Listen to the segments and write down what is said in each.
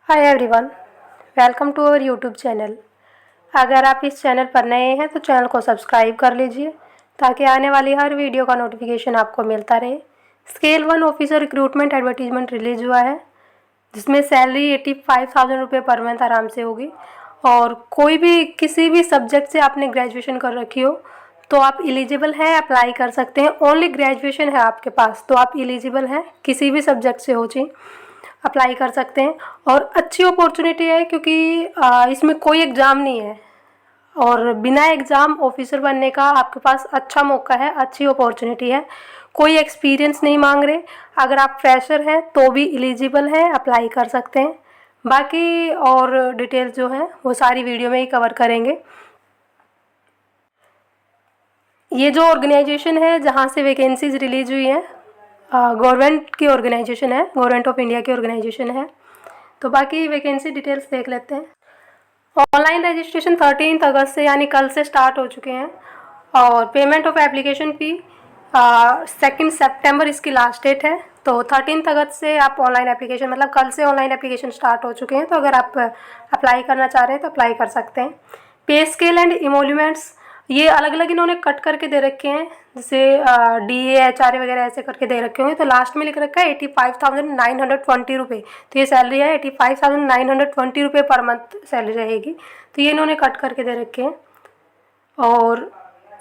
Hi everyone, welcome to our YouTube channel. अगर आप इस चैनल पर नए हैं तो चैनल को सब्सक्राइब कर लीजिए ताकि आने वाली हर वीडियो का नोटिफिकेशन आपको मिलता रहे। Scale 1 officer recruitment advertisement release हुआ है जिसमें सैलरी 85,000 रुपये पर मंथ आराम से होगी। और कोई भी किसी भी सब्जेक्ट से आपने ग्रेजुएशन कर रखी हो तो आप एलिजिबल हैं, अप्लाई कर सकते हैं। ओनली ग्रेजुएशन है आपके पास तो आप एलिजिबल हैं, किसी भी सब्जेक्ट से हो चाहिए अप्लाई कर सकते हैं। और अच्छी अपॉर्चुनिटी है क्योंकि इसमें कोई एग्ज़ाम नहीं है और बिना एग्ज़ाम ऑफिसर बनने का आपके पास अच्छा मौका है, अच्छी अपॉर्चुनिटी है। कोई एक्सपीरियंस नहीं मांग रहे। अगर आप फ्रेशर हैं तो भी एलिजिबल हैं, अप्लाई कर सकते हैं। बाकी और डिटेल्स जो हैं वो सारी वीडियो में ही कवर करेंगे। ये जो ऑर्गेनाइजेशन है जहाँ से वैकेंसीज रिलीज हुई हैं, गवर्नमेंट की ऑर्गेनाइजेशन है, गवर्नमेंट ऑफ इंडिया की ऑर्गेनाइजेशन है। तो बाकी वैकेंसी डिटेल्स देख लेते हैं। ऑनलाइन रजिस्ट्रेशन 13 अगस्त से यानी कल से स्टार्ट हो चुके हैं और पेमेंट ऑफ एप्लीकेशन फ़ी 2 सितंबर इसकी लास्ट डेट है। तो 13 अगस्त से आप ऑनलाइन एप्लीकेशन, मतलब कल से ऑनलाइन एप्लीकेशन स्टार्ट हो चुके हैं। तो अगर आप अप्लाई करना चाह रहे हैं तो अप्लाई कर सकते हैं। पे स्केल एंड इमोल्यूमेंट्स ये अलग अलग इन्होंने कट करके दे रखे हैं, जैसे DA HRA वगैरह ऐसे करके दे रखे होंगे। तो लास्ट में लिख रखा है 85,920 रुपये। तो ये सैलरी है 85,920 रुपये पर मंथ सैलरी रहेगी। तो ये इन्होंने कट करके दे रखे हैं। और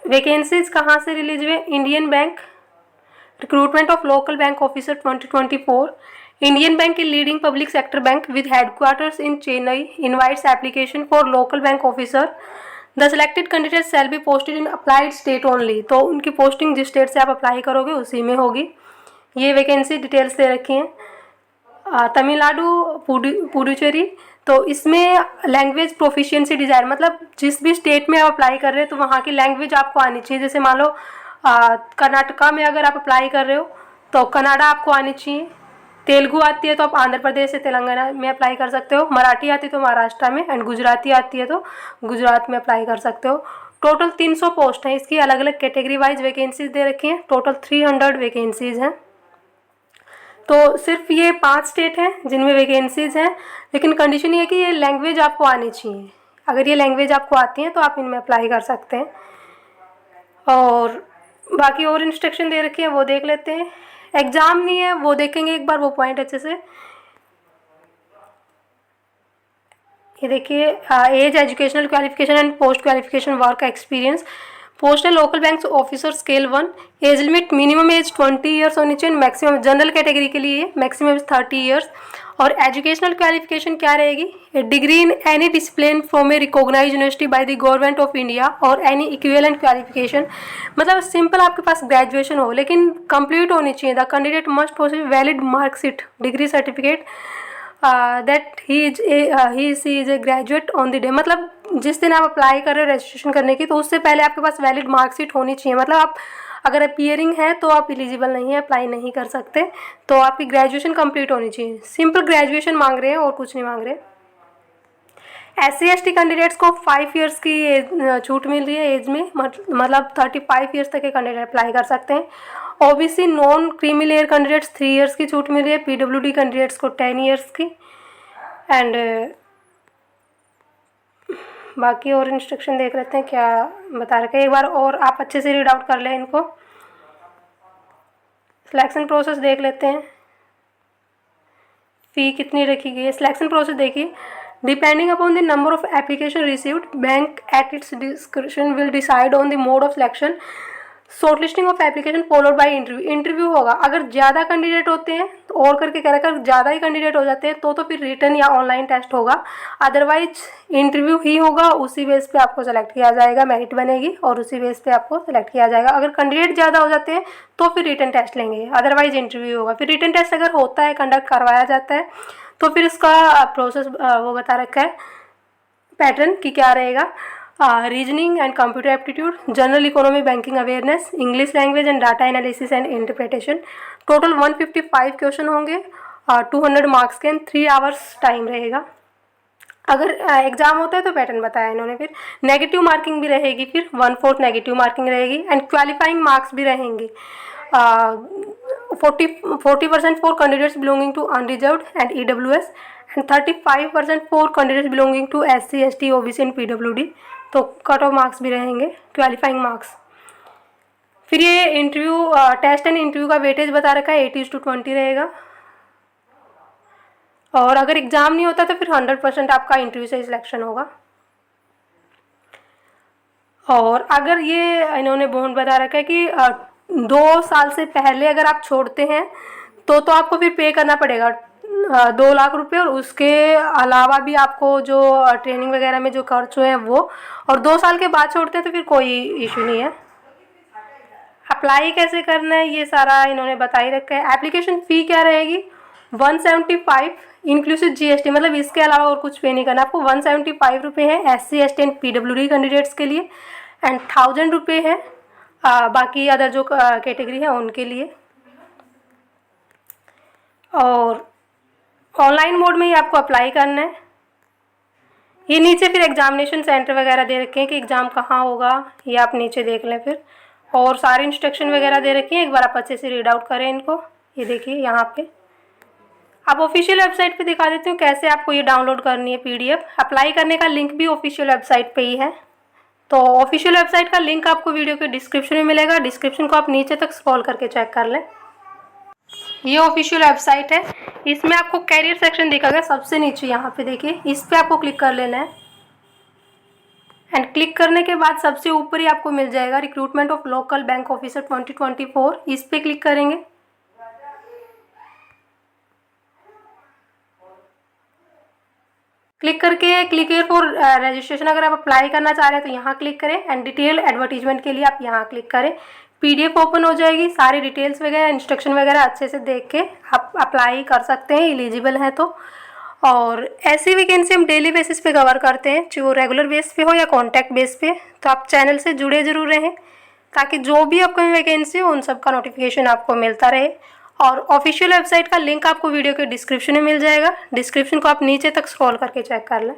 वैकेंसीज कहाँ से रिलीज हुए? Indian bank recruitment of local bank officer 2024। Indian Bank, a leading public sector bank with headquarters in Chennai, invites application for local bank officer. The selected candidates shall be posted in applied state only. तो उनकी posting जिस state से आप apply करोगे उसी में होगी। ये वैकेंसी डिटेल्स दे रखी हैं। तमिलनाडु, पुडुचेरी। तो इसमें लैंग्वेज प्रोफिशिएंसी डिज़ायर, मतलब जिस भी स्टेट में आप अप्लाई कर रहे हो तो वहाँ की लैंग्वेज आपको आनी चाहिए। जैसे मान लो कर्नाटका में अगर आप अप्लाई कर रहे हो तो कन्नड़ा आपको आनी चाहिए। तेलुगु आती है तो आप आंध्र प्रदेश से तेलंगाना में अप्लाई कर सकते हो। मराठी आती है तो महाराष्ट्र में, एंड गुजराती आती है तो गुजरात में अप्लाई कर सकते हो। टोटल 300 पोस्ट हैं। इसकी अलग अलग कैटेगरी वाइज वैकेंसीज दे रखी हैं। टोटल 300 वैकेंसीज हैं। तो सिर्फ ये 5 स्टेट हैं जिनमें वैकेंसीज हैं, लेकिन कंडीशन ये है कि ये लैंग्वेज आपको आनी चाहिए। अगर ये लैंग्वेज आपको आती है तो आप इनमें अप्लाई कर सकते हैं। और बाकी और इंस्ट्रक्शन दे रखे हैं वो देख लेते हैं। एग्ज़ाम नहीं है वो देखेंगे एक बार, वो पॉइंट अच्छे से। ये देखिए, age, educational qualification and post qualification work experience. Post है local bank officer scale 1। Age limit minimum age 20 years होनी चाहिए। मैक्सिमम जनरल कैटेगरी के लिए मैक्सिमम 30 ईयर्स। और एजुकेशनल क्वालिफिकेशन क्या रहेगी? Degree in any discipline from a recognize university by the government of India or any equivalent qualification. मतलब simple आपके पास ग्रेजुएशन हो लेकिन कंप्लीट होनी चाहिए। The candidate must possess valid marksheet, degree certificate that he is a graduate on the day. मतलब जिस दिन आप अप्लाई कर रहे हो रजिस्ट्रेशन करने की तो उससे पहले आपके पास वैलिड मार्कशीट होनी चाहिए। मतलब आप अगर अपीयरिंग है तो आप एलिजिबल नहीं है, अप्लाई नहीं कर सकते। तो आपकी ग्रेजुएशन कंप्लीट होनी चाहिए। सिंपल ग्रेजुएशन मांग रहे हैं और कुछ नहीं मांग रहे। SC/ST कैंडिडेट्स को 5 ईयर्स की छूट मिल रही है एज में, मतलब 35 ईयर्स तक के कैंडिडेट अप्लाई कर सकते हैं। OBC non creamy layer candidates 3 years की छूट मिल रही है। PWD कैंडिडेट्स को 10 ईयर्स की। एंड बाकी और इंस्ट्रक्शन देख लेते हैं क्या बता रखे एक बार, और आप अच्छे से रीड आउट कर लें इनको। सिलेक्शन प्रोसेस देख लेते हैं। फ़ी कितनी रखी गई है? सिलेक्शन प्रोसेस देखिए। Depending upon the number of application received, bank at its description will decide on the mode of selection. Shortlisting of application followed by interview. Interview होगा। अगर ज़्यादा कैंडिडेट होते हैं तो और करके कह रखा है, ज़्यादा ही कैंडिडेट हो जाते हैं तो फिर रिटन या ऑनलाइन टेस्ट होगा। अदरवाइज इंटरव्यू ही होगा, उसी बेस पे आपको सेलेक्ट किया जाएगा, मेरिट बनेगी और उसी बेस पे आपको सेलेक्ट किया जाएगा। अगर कैंडिडेट ज़्यादा हो जाते हैं तो फिर रिटन टेस्ट लेंगे, अदरवाइज इंटरव्यू होगा। फिर रिटन टेस्ट अगर होता है, कंडक्ट करवाया जाता है तो फिर इसका प्रोसेस वो बता रखा है, पैटर्न कि क्या रहेगा। Reasoning and computer aptitude, general economy, banking awareness, English language and data analysis and interpretation. Total 155 question होंगे, 200 मार्क्स के, 3 आवर्स टाइम रहेगा। अगर एग्जाम होता है तो पैटर्न बताया इन्होंने। फिर नेगेटिव मार्किंग भी रहेगी, फिर 1/4 नेगेटिव मार्किंग रहेगी एंड क्वालिफाइंग मार्क्स भी रहेंगे। 40% for candidates belonging to unreserved and EWS and 35% for candidates belonging to SC ST OBC and PWD। तो कट ऑफ मार्क्स भी रहेंगे, क्वालिफाइंग मार्क्स। फिर ये इंटरव्यू टेस्ट एंड इंटरव्यू का weightage बता रखा है 80:20 रहेगा। और अगर एग्ज़ाम नहीं होता तो फिर 100% आपका इंटरव्यू से सिलेक्शन होगा। और अगर ये इन्होंने बॉन्ड बता रखा है कि 2 साल से पहले अगर आप छोड़ते हैं तो आपको फिर पे करना पड़ेगा 2 लाख रुपए, और उसके अलावा भी आपको जो ट्रेनिंग वगैरह में जो खर्च हुए हैं वो, और 2 साल के बाद छोड़ते हैं तो फिर कोई इशू नहीं है। अप्लाई कैसे करना है ये सारा इन्होंने बता ही रखा है। एप्लीकेशन फ़ी क्या रहेगी 175 इंक्लूसिव GST, मतलब इसके अलावा और कुछ पे नहीं करना आपको। 175 रुपये है SC ST and PWD candidates के लिए, एंड 1000 रुपये है बाकी अदर जो कैटेगरी है उनके लिए। और ऑनलाइन मोड में ही आपको अप्लाई करना है। ये नीचे फिर एग्जामिनेशन सेंटर वगैरह दे रखे हैं कि एग्ज़ाम कहाँ होगा, ये आप नीचे देख लें फिर। और सारे इंस्ट्रक्शन वगैरह दे रखे हैं, एक बार आप अच्छे से रीड आउट करें इनको। ये देखिए यहाँ पे आप ऑफिशियल वेबसाइट पे दिखा देती हूँ कैसे आपको ये डाउनलोड करनी है PDF। अप्लाई करने का लिंक भी ऑफिशियल वेबसाइट पे ही है। तो ऑफिशियल वेबसाइट का लिंक आपको वीडियो के डिस्क्रिप्शन में मिलेगा, डिस्क्रिप्शन को आप नीचे तक स्क्रॉल करके चेक कर लें। ये ऑफिशियल वेबसाइट है, इसमें आपको कैरियर सेक्शन दिखेगा सबसे नीचे, यहाँ पे देखिए, इस पर आपको क्लिक कर लेना है। एंड क्लिक करने के बाद सबसे ऊपर ही आपको मिल जाएगा recruitment of local bank officer 2024, इस पर क्लिक करेंगे। क्लिक करके क्लिक हियर फॉर रजिस्ट्रेशन अगर आप अप्लाई करना चाह रहे हैं तो यहाँ क्लिक करें, एंड डिटेल एडवर्टीजमेंट के लिए आप यहाँ क्लिक करें। PDF ओपन हो जाएगी, सारी डिटेल्स वगैरह इंस्ट्रक्शन वगैरह अच्छे से देख के आप अप्लाई कर सकते हैं, एलिजिबल हैं तो। और ऐसी वैकेंसी हम डेली बेसिस पे कवर करते हैं, चाहे रेगुलर बेस पे हो या कॉन्टैक्ट बेस पे। तो आप चैनल से जुड़े ज़रूर रहें ताकि जो भी अपकमिंग वैकेंसी हो उन सब का नोटिफिकेशन आपको मिलता रहे। और ऑफिशियल वेबसाइट का लिंक आपको वीडियो के डिस्क्रिप्शन में मिल जाएगा, डिस्क्रिप्शन को आप नीचे तक स्क्रॉल करके चेक कर लें।